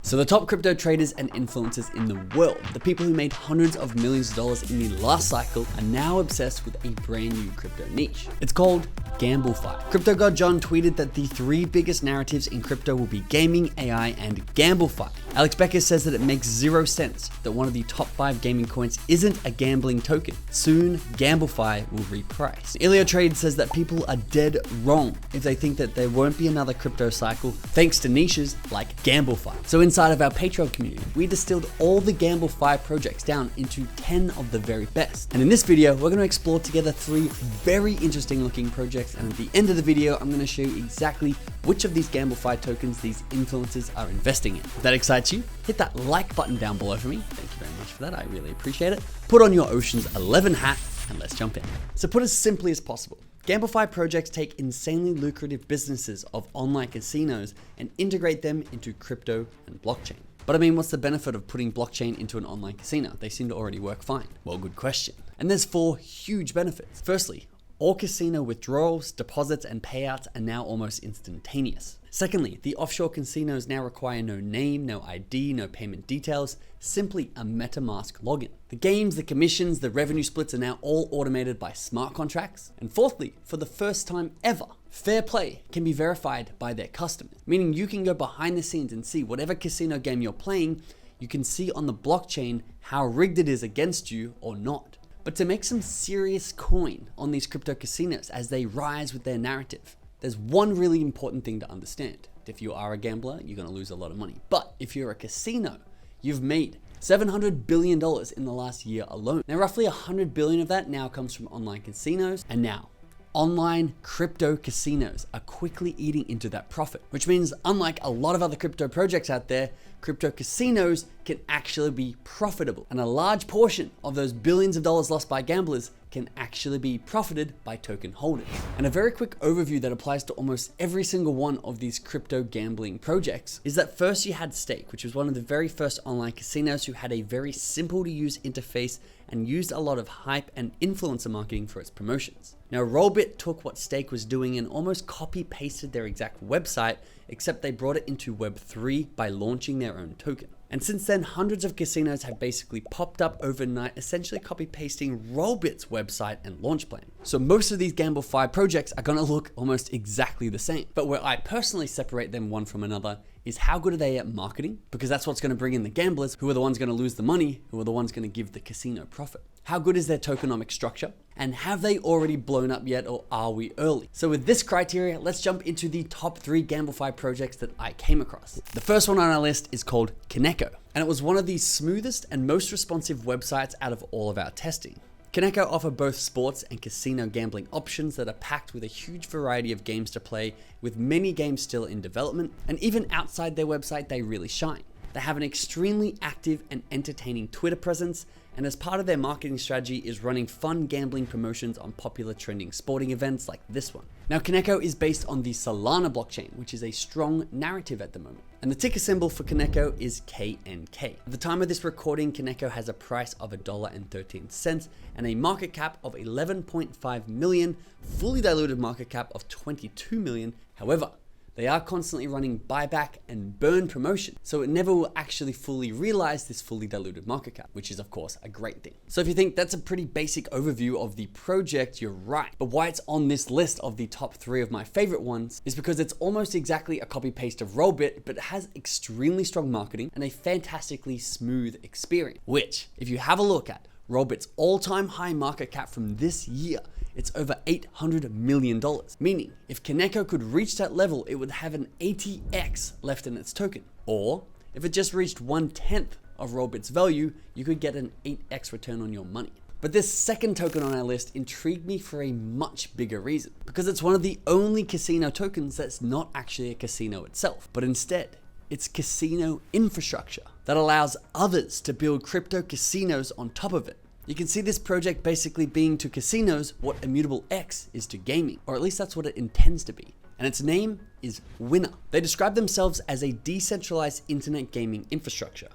So the top crypto traders and influencers in the world, the people who made hundreds of millions of dollars in the last cycle, are now obsessed with a brand new crypto niche. It's called GambleFi. CryptoGodJohn tweeted that the three biggest narratives in crypto will be gaming, AI, and GambleFi. Becker says that it makes zero sense that one of the top 5 gaming coins isn't a gambling token. Soon, GambleFi will reprice. Elliotrades says that people are dead wrong if they think that there won't be another crypto cycle thanks to niches like GambleFi. So inside of our Patreon community, we distilled all the GambleFi projects down into 10 of the very best. And in this video, we're going to explore together 3 very interesting looking projects. And at the end of the video, I'm going to show you exactly which of these GambleFi tokens these influencers are investing in. If that excites you, hit that like button down below for me. Thank you very much for that. I really appreciate it. Put on your Ocean's 11 hat and let's jump in. So put as simply as possible, GambleFi projects take insanely lucrative businesses of online casinos and integrate them into crypto and blockchain. But I mean, what's the benefit of putting blockchain into an online casino? They seem to already work fine. Well, good question. And there's 4 huge benefits. Firstly, all casino withdrawals, deposits, and payouts are now almost instantaneous. Secondly, the offshore casinos now require no name, no ID, no payment details, simply a MetaMask login. The games, the commissions, the revenue splits are now all automated by smart contracts. And fourthly, for the first time ever, fair play can be verified by their customers, meaning you can go behind the scenes and see whatever casino game you're playing, you can see on the blockchain how rigged it is against you or not. But to make some serious coin on these crypto casinos as they rise with their narrative, there's one really important thing to understand. If you are a gambler, you're going to lose a lot of money. But if you're a casino, you've made $700 billion in the last year alone. Now, roughly $100 billion of that now comes from online casinos. And now, online crypto casinos are quickly eating into that profit, which means unlike a lot of other crypto projects out there, crypto casinos can actually be profitable. And a large portion of those billions of dollars lost by gamblers can actually be profited by token holders. And a very quick overview that applies to almost every single one of these crypto gambling projects is that first you had Stake, which was one of the very first online casinos who had a very simple to use interface and used a lot of hype and influencer marketing for its promotions. Now, Rollbit took what Stake was doing and almost copy pasted their exact website, except they brought it into Web3 by launching their own token. And since then, hundreds of casinos have basically popped up overnight, essentially copy pasting Rollbit's website and launch plan. So most of these GambleFi projects are gonna look almost exactly the same. But where I personally separate them one from another is how good are they at marketing? Because that's what's gonna bring in the gamblers, who are the ones gonna lose the money, who are the ones gonna give the casino profit. How good is their tokenomic structure? And have they already blown up yet, or are we early? So with this criteria, let's jump into the top 3 GambleFi projects that I came across. The first one on our list is called Kaneko, and it was one of the smoothest and most responsive websites out of all of our testing. Kaneko offer both sports and casino gambling options that are packed with a huge variety of games to play, with many games still in development, and even outside their website, they really shine. They have an extremely active and entertaining Twitter presence, and as part of their marketing strategy is running fun gambling promotions on popular trending sporting events like this one. Now, Kaneko is based on the Solana blockchain, which is a strong narrative at the moment. And the ticker symbol for Kaneko is KNK. At the time of this recording, Kaneko has a price of $1.13 and a market cap of 11.5 million, fully diluted market cap of 22 million. However, they are constantly running buyback and burn promotion, so it never will actually fully realize this fully diluted market cap, which is of course a great thing. So if you think that's a pretty basic overview of the project, you're right. But why it's on this list of the top 3 of my favorite ones is because it's almost exactly a copy paste of Rollbit, but it has extremely strong marketing and a fantastically smooth experience, which if you have a look at Rollbit's all-time high market cap from this year, it's over $800 million. Meaning, if Kaneko could reach that level, it would have an 80x left in its token. Or, if it just reached 1/10 of Rollbit's value, you could get an 8x return on your money. But this second token on our list intrigued me for a much bigger reason, because it's one of the only casino tokens that's not actually a casino itself, but instead, it's casino infrastructure that allows others to build crypto casinos on top of it. You can see this project basically being to casinos what Immutable X is to gaming, or at least that's what it intends to be. And its name is Winner. They describe themselves as a decentralized internet gaming infrastructure.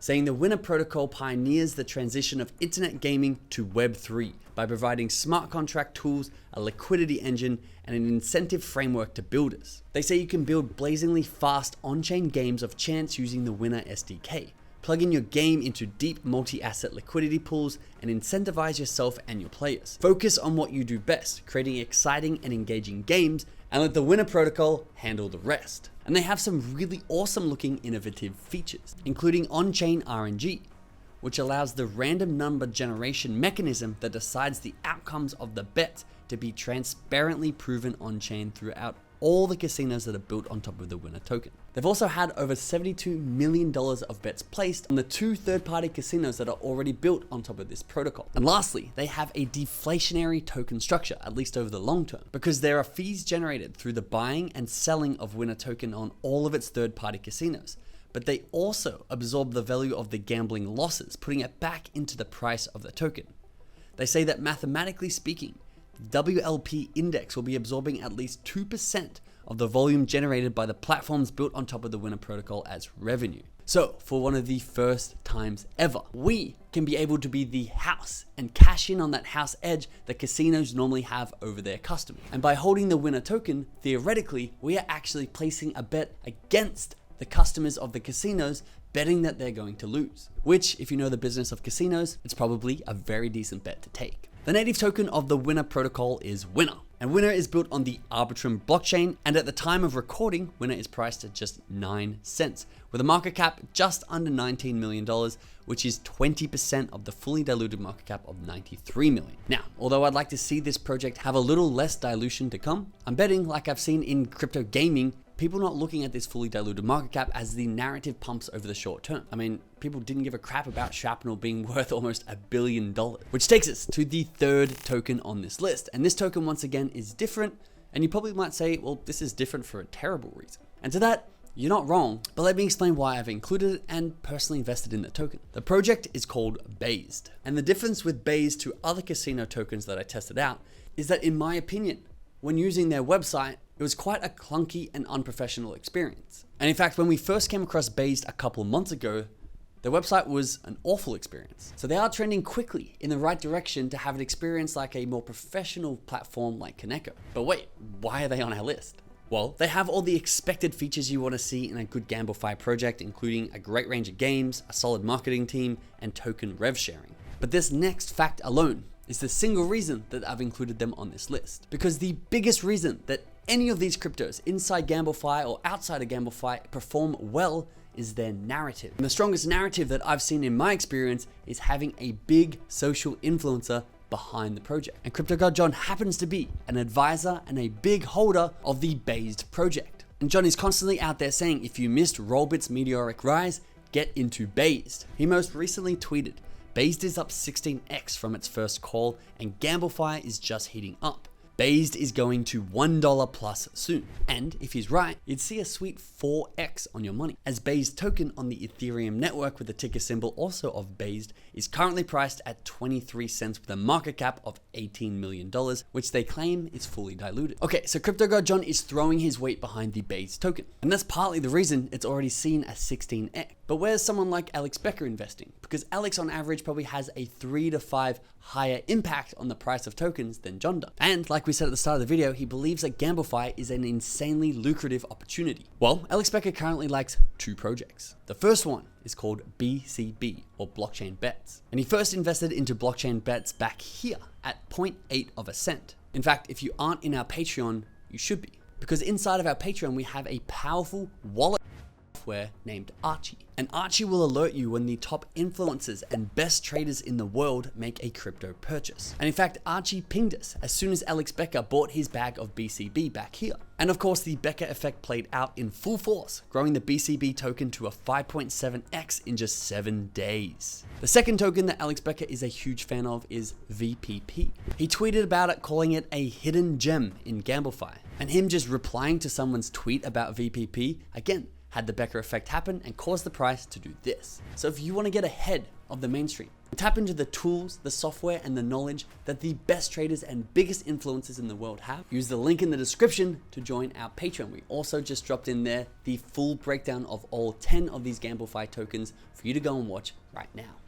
saying the Winner protocol pioneers the transition of internet gaming to Web3 by providing smart contract tools, a liquidity engine, and an incentive framework to builders. They say you can build blazingly fast on-chain games of chance using the Winner SDK. Plug in your game into deep multi-asset liquidity pools and incentivize yourself and your players. Focus on what you do best, creating exciting and engaging games, and let the Winner protocol handle the rest. And they have some really awesome looking innovative features, including on-chain RNG, which allows the random number generation mechanism that decides the outcomes of the bet to be transparently proven on-chain throughout all the casinos that are built on top of the Winner token. They've also had over $72 million of bets placed on the 2 third-party casinos that are already built on top of this protocol. And lastly, they have a deflationary token structure, at least over the long term, because there are fees generated through the buying and selling of Winner token on all of its third-party casinos. But they also absorb the value of the gambling losses, putting it back into the price of the token. They say that mathematically speaking, the WLP index will be absorbing at least 2% of the volume generated by the platforms built on top of the Winner protocol as revenue. So for one of the first times ever, we can be able to be the house and cash in on that house edge that casinos normally have over their customers. And by holding the Winner token, theoretically, we are actually placing a bet against the customers of the casinos, betting that they're going to lose. Which, if you know the business of casinos, it's probably a very decent bet to take. The native token of the Winner protocol is Winner. And Winner is built on the Arbitrum blockchain, and at the time of recording, Winner is priced at just 9 cents, with a market cap just under $19 million, which is 20% of the fully diluted market cap of $93 million. Now, although I'd like to see this project have a little less dilution to come, I'm betting, like I've seen in crypto gaming, people not looking at this fully diluted market cap as the narrative pumps over the short term. I mean, people didn't give a crap about Shrapnel being worth almost $1 billion. Which takes us to the third token on this list. And this token, once again, is different. And you probably might say, well, this is different for a terrible reason. And to that, you're not wrong, but let me explain why I've included it and personally invested in the token. The project is called Based. And the difference with Based to other casino tokens that I tested out is that, in my opinion, when using their website, it was quite a clunky and unprofessional experience. And in fact, when we first came across Based a couple of months ago, their website was an awful experience. So they are trending quickly in the right direction to have an experience like a more professional platform like Kaneko. But wait, why are they on our list? Well, they have all the expected features you want to see in a good GambleFi project, including a great range of games, a solid marketing team, and token rev sharing. But this next fact alone is the single reason that I've included them on this list. Because the biggest reason that any of these cryptos inside GambleFi or outside of GambleFi perform well is their narrative. And the strongest narrative that I've seen in my experience is having a big social influencer behind the project. And CryptoGodJohn happens to be an advisor and a big holder of the Based project. And John is constantly out there saying, if you missed Rollbit's meteoric rise, get into Based. He most recently tweeted, Based is up 16x from its first call and GambleFi is just heating up. Based is going to $1 plus soon. And if he's right, you'd see a sweet 4x on your money. As Based token on the Ethereum network with the ticker symbol also of Based is currently priced at 23 cents with a market cap of $18 million, which they claim is fully diluted. Okay, so CryptoGodJohn is throwing his weight behind the Based token. And that's partly the reason it's already seen a 16x. But where's someone like Alex Becker investing? Because Alex on average probably has a 3 to 5 higher impact on the price of tokens than John does. And like we said at the start of the video, he believes that GambleFi is an insanely lucrative opportunity. Well, Alex Becker currently likes 2 projects. The first one is called BCB, or Blockchain Bets. And he first invested into Blockchain Bets back here at 0.8 of a cent. In fact, if you aren't in our Patreon, you should be. Because inside of our Patreon, we have a powerful wallet software named Archie. And Archie will alert you when the top influencers and best traders in the world make a crypto purchase. And in fact, Archie pinged us as soon as Alex Becker bought his bag of BCB back here. And of course, the Becker effect played out in full force, growing the BCB token to a 5.7x in just 7 days. The second token that Alex Becker is a huge fan of is VPP. He tweeted about it, calling it a hidden gem in GambleFi. And him just replying to someone's tweet about VPP, again, had the Becker effect happen and caused the price to do this. So if you want to get ahead of the mainstream, tap into the tools, the software, and the knowledge that the best traders and biggest influencers in the world have, use the link in the description to join our Patreon. We also just dropped in there the full breakdown of all 10 of these GambleFi tokens for you to go and watch right now.